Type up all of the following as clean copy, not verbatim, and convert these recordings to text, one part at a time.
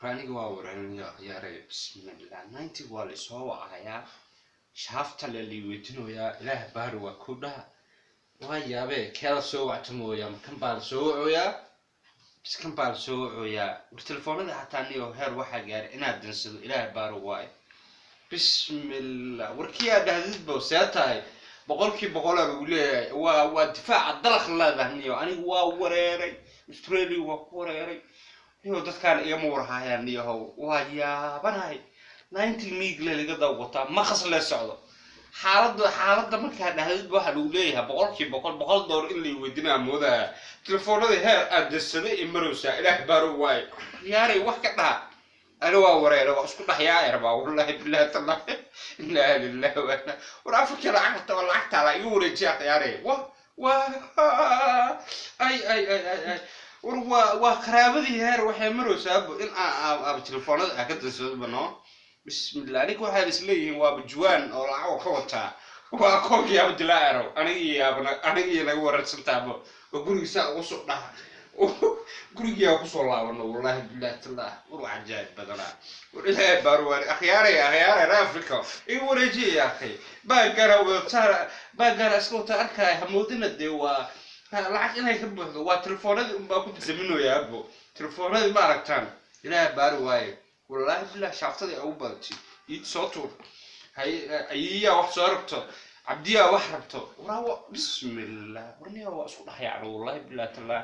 aniga waa waran ya reeb bismillah 90 waa la soo wacaya shaafta la liiweytinoya ilaah baar waa ku dhaha waa yaabe kala soo wacto mooya kan baa soo wacoya kan baa soo wacoya telefoonada hataa niyo heer waxa gaaray inaad dinsado ilaah baar waay bismillah warkiya dhahdid boo saatay boqolkii boqol lagu leeyahay waa difaac dalaq laadahniyo aniga waa wareeray Australia waa ku wareeray iyo dadkaan igama warhaayaan niyahow waa yaabanahay 90 miig laga dawata ma khasle socdo xaaladda markaa dhahdid waxa lagu leeyahay boqolkii boqol door in la weydinaa moodaa telefoonada heer adeegsada in marowsa ilaah baro waay yaaray wax ka dhaha أنا وورينا وأسكت أحياء ربا والله بالله تلا إنا لله وإنا ورافق كلا عقد ولا عقد على يوري جاك يا ري أي وقرابتي هير وحمرو ساب إن أبو تلفونات أكيد تسوي بنو بسم الله عليك واحد يسليه وبجوان أو العو خوتا وأخوك يا أبو دلائرو أنا نقول رسمتابو وقولي ساق وصقنا guriga ku soo laabano wallahi billahi tallah war ajaayib badana war ilaahay barwar akhyare Afrika ay wareejiya akhay baagara isku taarkay hamoodina de waa lacag inay ka buuxdo waa telefoonada baa ku daminooya abo telefoonada ma aragtaan ilaahay barway wallahi billahi shaaftada ugu badati id soo tuur ayiya wax soo rabto abdiya wax rabto war bismillah warniya waa isku dhaxayaan wallahi billahi tallah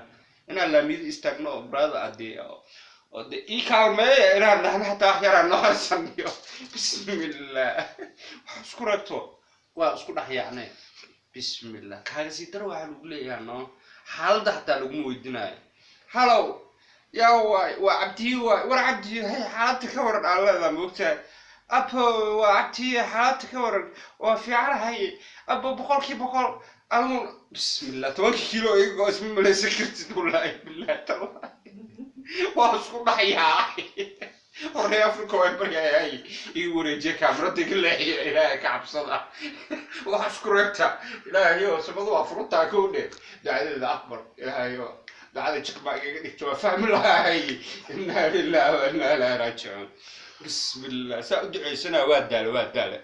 أنا لاميد استغنى برادة أدي إيكالمي أنا نحن حتى أخيرا نحسن بسم الله أشكركتو وأشكر أحيانا بسم الله كهذا سيتر واحد يقول يعني حال ده حتى لو مو يدنا هلو يا وعبدي ورعبدي هي حالتك ورد على ذا مقطع أبو وعبدي حالتك ورد وفي على هاي أبو بقول بسم الله 2 كيلو إيجو اسمه ولا سكرت والله بالله ترى واسكو ضحية وري أفريقيا ويبريا هاي يوري جي كاميرا تقول لي إلهي كعب صدا واسكو ركتا إلهي يو سبضوا أفرطها كوني دعالي الأكبر إلهي دعالي تشك باقي يكتوا فهم لها هاي إنا لله وإنا لا راجعون بسم الله سأدعي سنة وادالة